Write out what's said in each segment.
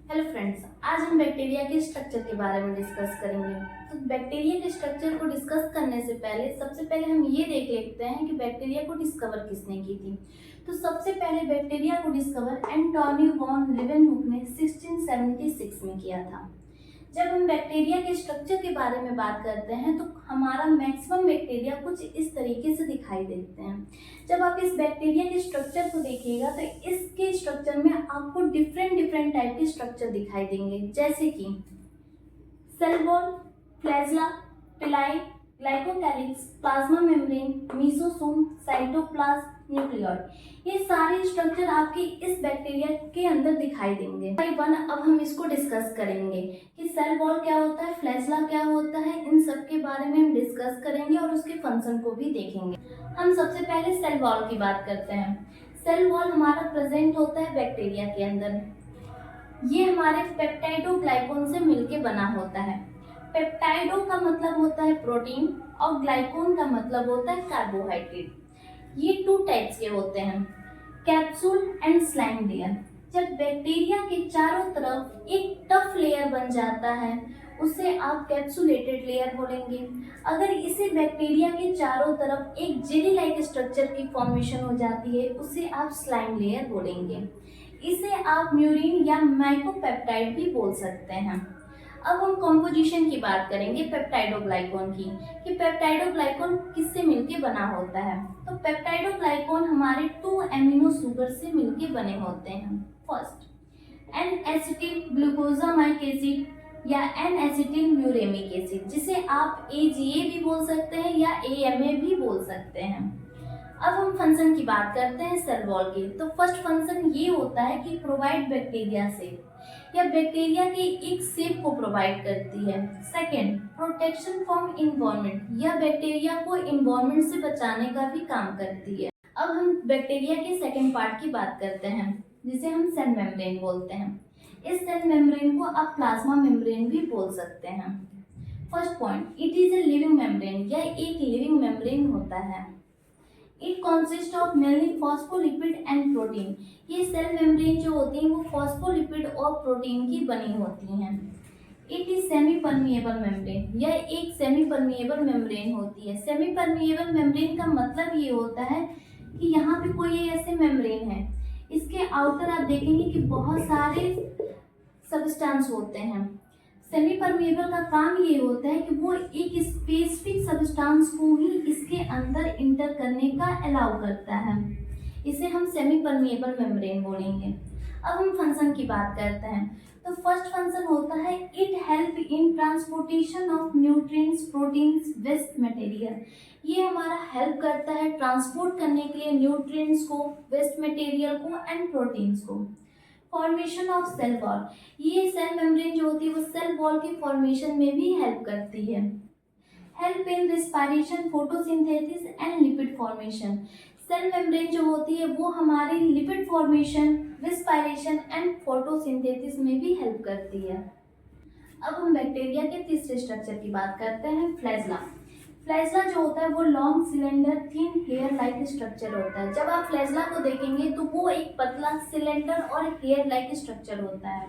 Hello friends, आज हम bacteria के स्ट्रक्चर के बारे में डिस्कस करेंगे। तो बैक्टीरिया के स्ट्रक्चर को डिस्कस करने से पहले सबसे पहले हम ये देख लेते हैं कि बैक्टीरिया को डिस्कवर किसने की थी। तो सबसे पहले बैक्टीरिया को डिस्कवर एंटोनी वॉन लीeuwenhoek ने 1676 में किया था। जब हम बैक्टीरिया के स्ट्रक्चर के बारे में बात करते हैं तो हमारा मैक्सिमम बैक्टीरिया कुछ इस तरीके से दिखाई देते हैं। जब आप इस बैक्टीरिया के स्ट्रक्चर को देखिएगा तो इसके स्ट्रक्चर में आपको डिफरेंट टाइप के स्ट्रक्चर दिखाई देंगे, जैसे कि सेल वॉल, फ्लैजला, पिलाई, glycocalyx, plasma membrane, mesosome, cytoplasm, nucleoid. ये सारे स्ट्रक्चर आपके इस बैक्टीरिया के अंदर दिखाई देंगे। बाय वन अब हम इसको डिस्कस करेंगे कि सेल वॉल क्या होता है, फ्लैजला क्या होता है, इन सब के बारे में हम डिस्कस करेंगे और उसके फंक्शन को भी देखेंगे। हम सबसे पहले सेल वॉल की बात करते हैं। सेल वॉल हमारा प्रेजेंट होता है बैक्टीरिया के अंदर। ये हमारे पेप्टाइडोग्लाइकोन से मिलके बना होता है। पेप्टाइडो का मतलब होता है प्रोटीन और ग्लाइकोन का मतलब होता है कार्बोहाइड्रेट। ये टू टाइप्स के होते हैं, कैप्सूल एंड स्लाइम लेयर। जब बैक्टीरिया के चारों तरफ एक टफ लेयर बन जाता है उसे आप कैप्सुलेटेड लेयर बोलेंगे। अगर इसे बैक्टीरिया के चारों तरफ एक जेली लाइक स्ट्रक्चर की फॉर्मेशन हो जाती है उसे आप स्लाइम लेयर बोलेंगे। इसे आप म्यूरिन या माइकोपेप्टाइड भी बोल सकते हैं। अब हम कॉम्पोजिशन की बात करेंगे पेप्टाइडोग्लाइकोन की, कि पेप्टाइडोग्लाइकोन किससे मिलके बना होता है। तो पेप्टाइडोग्लाइकोन हमारे 2 एमिनो शुगर से मिलके बने होते हैं। फर्स्ट एन एसिटिल ग्लूकोजामाइक एसिड या एन एसिटिल म्यूरेमिक एसिड, जिसे आप AGA भी बोल सकते हैं या AMA भी बोल सकते हैं। अब हम फंक्शन की बात करते हैं सेल वॉल की। तो फर्स्ट फंक्शन ये होता है कि प्रोवाइड बैक्टीरिया सेप, या बैक्टीरिया के एक सेप को प्रोवाइड करती है। सेकेंड, प्रोटेक्शन फ्रॉम इन्वायरमेंट, यह बैक्टीरिया को इन्वायरमेंट से बचाने का भी काम करती है। अब हम बैक्टीरिया के सेकेंड पार्ट की बात करते हैं, जिसे हम सेल मेम्ब्रेन बोलते हैं। इस सेल मेम्ब्रेन को आप प्लाज्मा मेम्ब्रेन भी बोल सकते हैं। First point, it is a living membrane, यह एक लिविंग मेम्ब्रेन होता है। It consist of mainly phospholipid and protein. ये सेल मेम्ब्रेन जो होती हैं वो फॉस्फोलिपिड और प्रोटीन की बनी होती हैं। It is semi permeable membrane, यह एक सेमी परमिएबल मेम्ब्रेन होती है। सेमी परमिएबल मेम्ब्रेन का मतलब ये होता है कि यहाँ पे कोई ऐसे मेम्ब्रेन है, इसके आउटर आप देखेंगे कि बहुत सारे सब्सटेंस होते हैं। सेमी परमिएबल का काम ये होता है कि वो एक स्पेसिफिक सब्सटेंस को ही इसके अंदर इंटर करने का अलाउ करता है। इसे हम सेमी परमिएबल मेम्ब्रेन बोलेंगे। अब हम फंक्शन की बात करते हैं। तो फर्स्ट फंक्शन होता है it help in transportation of nutrients, proteins, waste material. ये हमारा हेल्प करता है ट्रांसपोर्ट करने के लिए न्यूट्रिएंट्स को, वेस्ट मटेरियल को एंड प्रोटीन्स को। फॉर्मेशन ऑफ सेल वॉल, ये सेल मेम्ब्रेन जो होती है वो सेल वॉल के फॉर्मेशन में भी हेल्प करती है। Help in respiration, photosynthesis and lipid formation. Cell membrane जो होती है वो हमारे lipid formation, respiration and photosynthesis में भी हेल्प करती है। अब हम बैक्टीरिया के तीसरे स्ट्रक्चर की बात करते हैं, फ्लैजला। फ्लैजला जो होता है वो long cylinder thin hair like structure होता है। जब आप फ्लैजला को देखेंगे तो वो एक पतला सिलेंडर और हेयर लाइक स्ट्रक्चर होता है।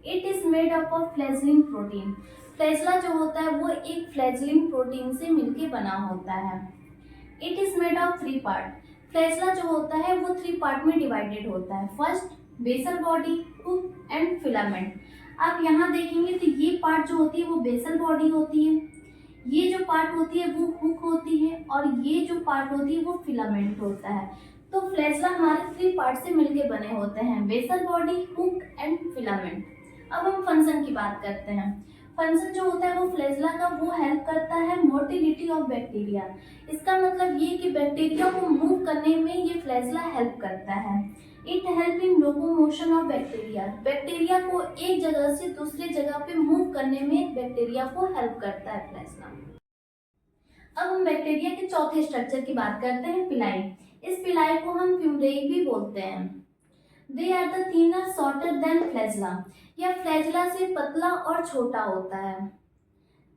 It is made up of flagellin protein. Flagella जो होता है वो एक फ्लैजलिन प्रोटीन से मिलके बना होता है। It is made of 3 part. Flagella जो होता है वो 3 पार्ट में डिवाइडेड होता है। First, basal body, hook and filament. आप यहाँ देखेंगे तो ये पार्ट जो होती है वो बेसल बॉडी होती है, ये जो पार्ट होती है वो हुक होती है और ये जो पार्ट होती है वो फिलामेंट होता है। तो फ्लैजला हमारे 3 पार्ट से मिलके बने होते हैं, basal body, hook and filament. अब हम फंक्शन की बात करते हैं। फंक्शन जो होता है वो फ्लैजला का वो हेल्प करता है मोटिलिटी ऑफ बैक्टीरिया। इसका मतलब ये कि बैक्टीरिया को मूव करने में ये फ्लैजला हेल्प करता है। It help in locomotion of bacteria, bacteria को एक जगह से दूसरे जगह पे मूव करने में बैक्टीरिया को हेल्प करता है फ्लैजला। अब हम बैक्टीरिया के चौथे स्ट्रक्चर की बात करते हैं, पिलाई। इस पिलाई को हम फ्यूमरेई भी बोलते हैं। They are the thinner shorter than flagella, यह फ्लैजला से पतला और छोटा होता है।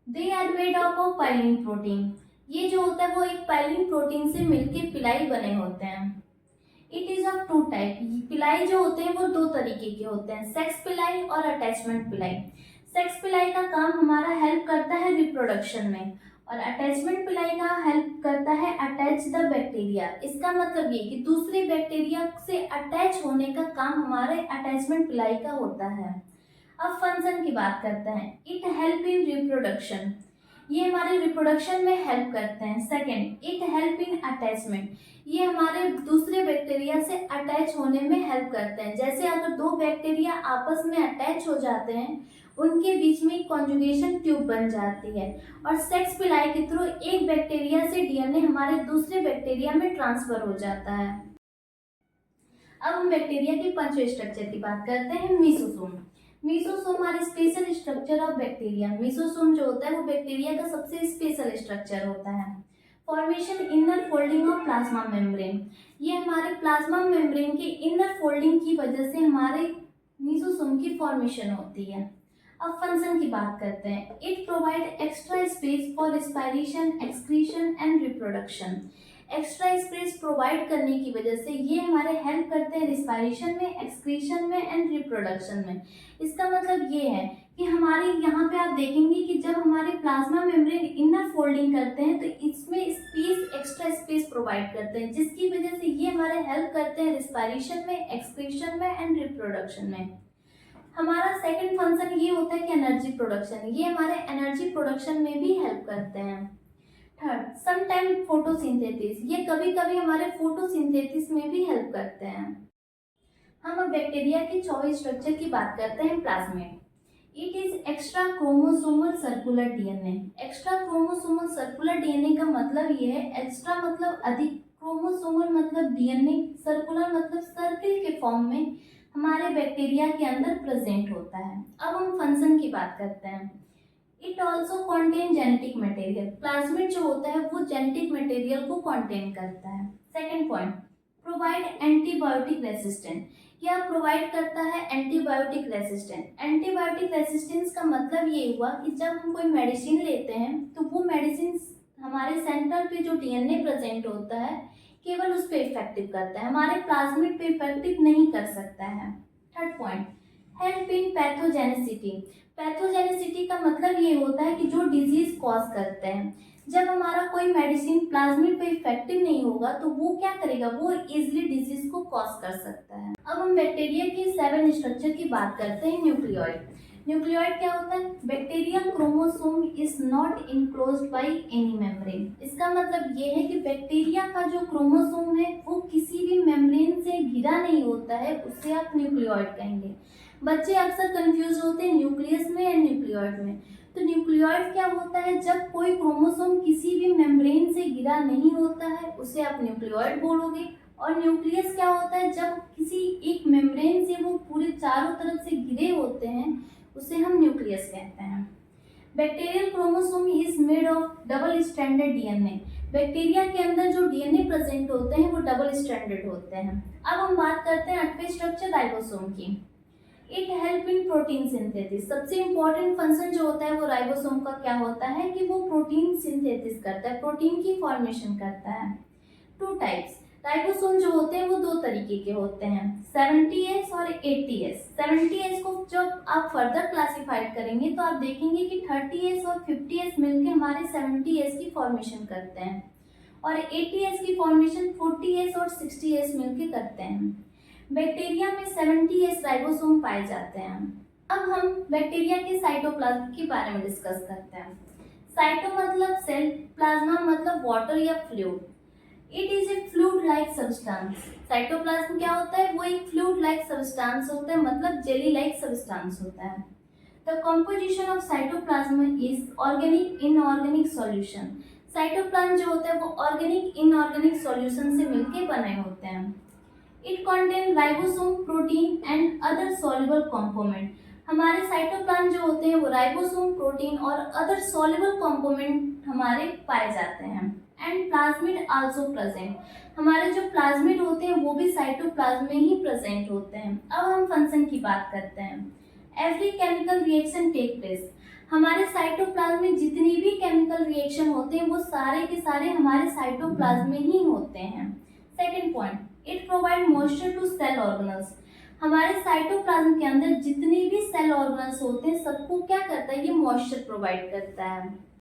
They are made of pilin protein, ये जो होता है वो एक पाइलिन प्रोटीन से मिलकर पिलाई बने होते हैं। It is of two type. Pili जो होते हैं वो दो तरीके के होते हैं, सेक्स पिलाई और अटैचमेंट पिलाई। सेक्स पिलाई का काम हमारा हेल्प करता है रिप्रोडक्शन में, और अटैचमेंट पिलाई का हेल्प करता है अटैच द बैक्टीरिया। इसका मतलब ये कि दूसरे बैक्टीरिया से अटैच होने का काम हमारे अटैचमेंट पिलाई का होता है। अब फंक्शन की बात करते हैं। इट हेल्प इन रिप्रोडक्शन, ये हमारे रिप्रोडक्शन में हेल्प करते हैं। Second, it help in attachment, ये हमारे दूसरे बैक्टीरिया से अटैच होने में हेल्प करते हैं। जैसे अगर दो बैक्टीरिया आपस में अटैच हो जाते हैं, उनके बीच में कॉन्जुगेशन ट्यूब बन जाती है, और सेक्स पिलाई के थ्रू एक बैक्टीरिया से डीएनए हमारे दूसरे बैक्टीरिया में ट्रांसफर हो जाता है। अब हम बैक्टीरिया के पंचवें स्ट्रक्चर की बात करते हैं, मीसोसोम। मीसोसोम हमारे special structure of bacteria. Mesosome जो होता है वो बैक्टीरिया का सबसे स्पेशल स्ट्रक्चर होता है। Formation inner folding of plasma membrane, ये हमारे प्लाज्मा मेम्ब्रेन के इनर फोल्डिंग की वजह से हमारे मीसोसोम की फॉर्मेशन होती है। अब फंक्शन की बात करते हैं। It provide extra space for respiration, excretion and reproduction. Extra space provide करने की वजह से ये हमारे हेल्प करते हैं रिस्पायरेशन में, एक्सक्रीशन में एंड रिप्रोडक्शन में। इसका मतलब ये है कि हमारे यहाँ पे आप देखेंगे कि जब हमारे प्लाज्मा मेम्ब्रेन इनर फोल्डिंग करते हैं तो इसमें स्पेस, एक्स्ट्रा स्पेस प्रोवाइड करते हैं, जिसकी वजह से ये हमारे हेल्प करते हैं रिस्पायरेशन में, एक्सक्रीशन में एंड रिप्रोडक्शन में। हमारा सेकंड फंक्शन ये होता है कि एनर्जी प्रोडक्शन, ये हमारे एनर्जी प्रोडक्शन में भी हेल्प करते हैं। थर्ड, समटाइम फोटोसिंथेसिस, ये कभी कभी हमारे फोटोसिंथेसिस में भी हेल्प करते हैं। हम अब बैक्टीरिया के चौथे स्ट्रक्चर की बात करते हैं, plasmid. It is extra chromosomal circular DNA. Extra chromosomal circular DNA का मतलब ये है, एक्स्ट्रा मतलब अधिक, क्रोमोसोमल मतलब डीएनए, सर्कुलर मतलब सर्किल के फॉर्म में हमारे बैक्टीरिया के अंदर प्रेजेंट होता है। अब हम फंक्शन की बात करते हैं। It also contain genetic material, plasmid जो होता है वो जेनेटिक मटेरियल को कॉन्टेन करता है। Second point, provide antibiotic resistant, यह प्रोवाइड करता है एंटीबायोटिक रेसिस्टेंट। एंटीबायोटिक रेसिस्टेंस का मतलब ये हुआ कि जब हम कोई मेडिसिन लेते हैं तो वो मेडिसिन हमारे सेंटर पे जो डीएनए प्रेजेंट होता है केवल उस पर इफेक्टिव करता है, हमारे प्लाज्मिड पे इफेक्टिव नहीं कर सकता है। Third point, help in pathogenicity. Pathogenicity का मतलब ये होता है कि जो डिजीज कॉज करते हैं, जब हमारा कोई मेडिसिन प्लाज्मिड पे इफेक्टिव नहीं होगा तो वो क्या करेगा, वो इजिली डिजीज को कॉज कर सकता है। अब हम बैक्टीरिया की 7 स्ट्रक्चर की बात करते हैं, न्यूक्लियोइड। न्यूक्लियोइड क्या होता है, bacteria chromosome is not enclosed by any membrane. इसका मतलब ये है कि बैक्टीरिया का जो क्रोमोसोम है वो किसी भी मेम्ब्रेन से घिरा नहीं होता है, उससे आप न्यूक्लियोइड कहेंगे। बच्चे अक्सर कंफ्यूज होते हैं न्यूक्लियस में या न्यूक्लियोइड में। तो न्यूक्लियोइड क्या होता है, जब कोई क्रोमोसोम किसी भी मेम्ब्रेन से घिरा नहीं होता है उसे आप न्यूक्लियोइड बोलोगे। और न्यूक्लियस क्या होता है, जब किसी एक मेम्ब्रेन से वो पूरे चारों तरफ से घिरे होते हैं उसे हम न्यूक्लियस कहते हैं। Bacterial chromosome is made of double stranded DNA. Bacteria के अंदर जो डीएनए प्रेजेंट होते हैं वो डबल स्ट्रैंडेड होते हैं। अब हम बात करते हैं 8वें स्ट्रक्चर, राइबोसोम की। It help in protein synthesis. सबसे इंपॉर्टेंट फंक्शन जो होता है वो राइबोसोम का क्या होता है कि वो प्रोटीन सिंथेसिस करता है, प्रोटीन की फॉर्मेशन करता है। 2 टाइप्स राइबोसोम जो होते हैं वो 2 तरीके के होते हैं, 70S और 80S। 70S को जब आप फर्दर क्लासिफाइड करेंगे तो आप देखेंगे कि 30S और 50S मिलकर हमारे 70S की फॉर्मेशन करते हैं, और 80S की फॉर्मेशन 40S और 60S मिलकर करते हैं। बैक्टीरिया में 70S राइबोसोम पाए जाते हैं। अब हम बैक्टीरिया के साइटोप्लाज्म के बारे में डिस्कस करते हैं। साइटो मतलब सेल, प्लाज्मा मतलब वाटर या fluid. It is a fluid like substance. Cytoplasm क्या होता है, वो एक फ्लूइड लाइक सब्सटेंस होता है, मतलब जेली लाइक सब्सटेंस होता है। The composition of cytoplasm is organic inorganic solution. Cytoplasm जो होता है वो ऑर्गेनिक इनऑर्गेनिक सॉल्यूशन से मिलकर बने होते हैं। It contain ribosome, protein and other soluble component. हमारे साइटोप्लाज्म जो होते हैं वो राइबोसोम, प्रोटीन और अदर सॉल्युबल कंपोनेंट हमारे पाए जाते हैं। And plasmid also present. हमारे जो प्लाज्मिड होते हैं वो भी साइटोप्लाज्म में ही प्रेजेंट होते हैं। अब हम फंक्शन की बात करते हैं। Every chemical reaction take place. हमारे साइटोप्लाज्म में जितनी भी केमिकल रिएक्शन होते हैं वो सारे के सारे हमारे साइटोप्लाज्म में ही होते हैं। Second point, it provide moisture to cell organelles. हमारे साइटोप्लाज्म के अंदर जितने भी सेल ऑर्गेनल्स होते हैं सबको क्या करता है, ये मॉइस्चर प्रोवाइड करता है।